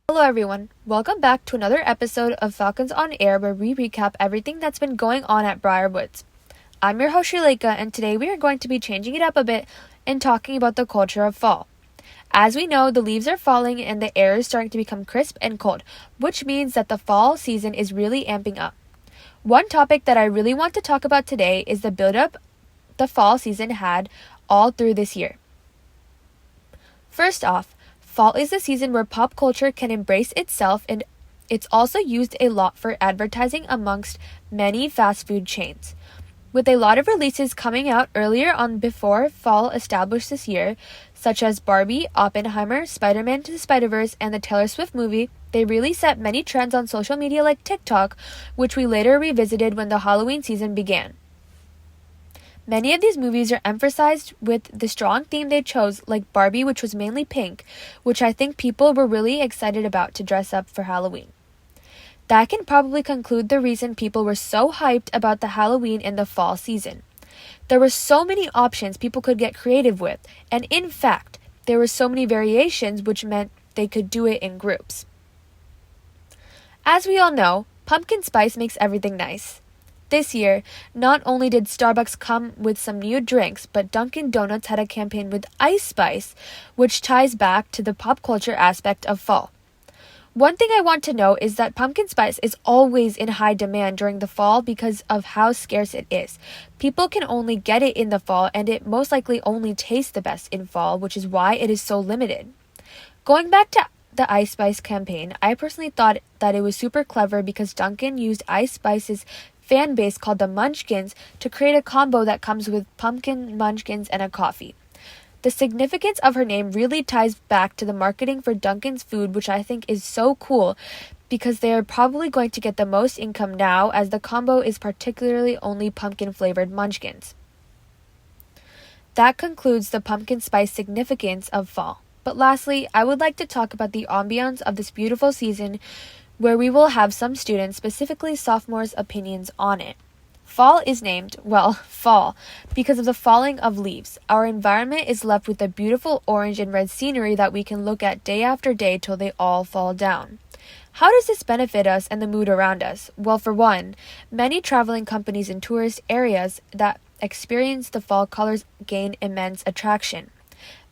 Hello everyone, welcome back to another episode of Falcons on Air where we recap everything that's been going on at Briarwoods. I'm your host Shaleka, and today we are going to be changing it up a bit and talking about the culture of fall. As we know, the leaves are falling and the air is starting to become crisp and cold, which means that the fall season is really amping up. One topic that I really want to talk about today is the build-up the fall season had all through this year. First off, fall is the season where pop culture can embrace itself, and it's also used a lot for advertising amongst many fast food chains. With a lot of releases coming out earlier on before fall established this year, such as Barbie, Oppenheimer, Spider-Man to the Spider-Verse, and the Taylor Swift movie, they really set many trends on social media like TikTok, which we later revisited when the Halloween season began. Many of these movies are emphasized with the strong theme they chose, like Barbie, which was mainly pink, which I think people were really excited about to dress up for Halloween. That can probably conclude the reason people were so hyped about the Halloween in the fall season. There were so many options people could get creative with, and in fact, there were so many variations, which meant they could do it in groups. As we all know, pumpkin spice makes everything nice. This year, not only did Starbucks come with some new drinks, but Dunkin' Donuts had a campaign with Ice Spice, which ties back to the pop culture aspect of fall. One thing I want to note is that pumpkin spice is always in high demand during the fall because of how scarce it is. People can only get it in the fall, and it most likely only tastes the best in fall, which is why it is so limited. Going back to the Ice Spice campaign, I personally thought that it was super clever because Dunkin' used Ice Spice's fan base called the Munchkins to create a combo that comes with pumpkin munchkins and a coffee. The significance of her name really ties back to the marketing for Dunkin's food, which I think is so cool because they are probably going to get the most income now, as the combo is particularly only pumpkin flavored munchkins. That concludes the pumpkin spice significance of fall. But lastly, I would like to talk about the ambiance of this beautiful season, where we will have some students, specifically sophomores' opinions on it. Fall is named, fall, because of the falling of leaves. Our environment is left with the beautiful orange and red scenery that we can look at day after day till they all fall down. How does this benefit us and the mood around us? Well, for one, many traveling companies in tourist areas that experience the fall colors gain immense attraction.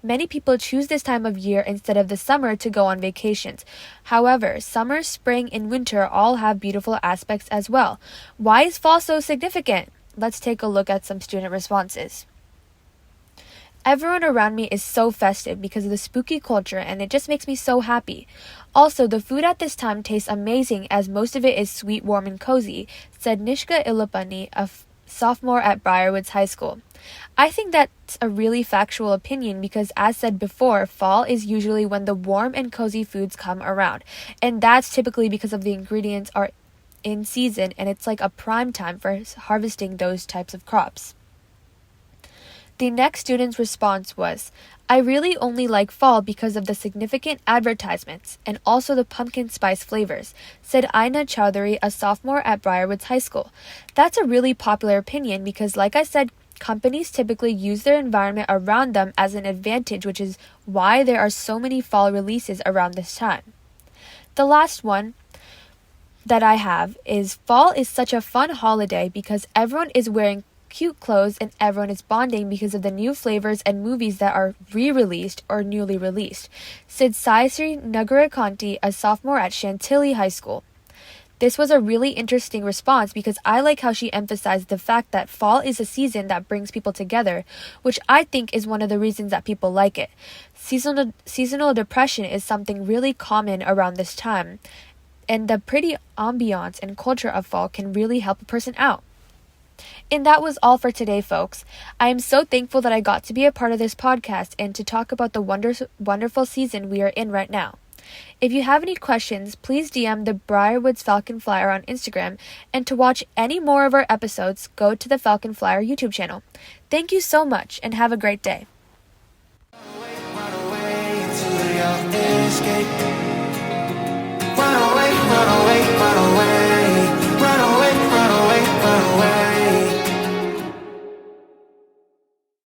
Many people choose this time of year instead of the summer to go on vacations. However, summer, spring, and winter all have beautiful aspects as well. Why is fall so significant? Let's take a look at some student responses. Everyone around me is so festive because of the spooky culture, and it just makes me so happy. Also, the food at this time tastes amazing as most of it is sweet, warm, and cozy, said Nishka Ilapani, a sophomore at Briarwoods High School. I think that's a really factual opinion because, as said before, fall is usually when the warm and cozy foods come around, and that's typically because of the ingredients are in season and it's like a prime time for harvesting those types of crops. The next student's response was, I really only like fall because of the significant advertisements and also the pumpkin spice flavors, said Aina Chowdhury, a sophomore at Briarwoods High School. That's a really popular opinion because, like I said, companies typically use their environment around them as an advantage, which is why there are so many fall releases around this time. The last one that I have is fall is such a fun holiday because everyone is wearing cute clothes and everyone is bonding because of the new flavors and movies that are re-released or newly released, said Saisri Nagarakanti, a sophomore at Chantilly High School. This was a really interesting response because I like how she emphasized the fact that fall is a season that brings people together, which I think is one of the reasons that people like it. Seasonal depression is something really common around this time, and the pretty ambiance and culture of fall can really help a person out. And that was all for today, folks. I am so thankful that I got to be a part of this podcast and to talk about the wonderful season we are in right now. If you have any questions, please DM the Briarwoods Falcon Flyer on Instagram, and to watch any more of our episodes, go to the Falcon Flyer YouTube channel. Thank you so much, and have a great day. Run away.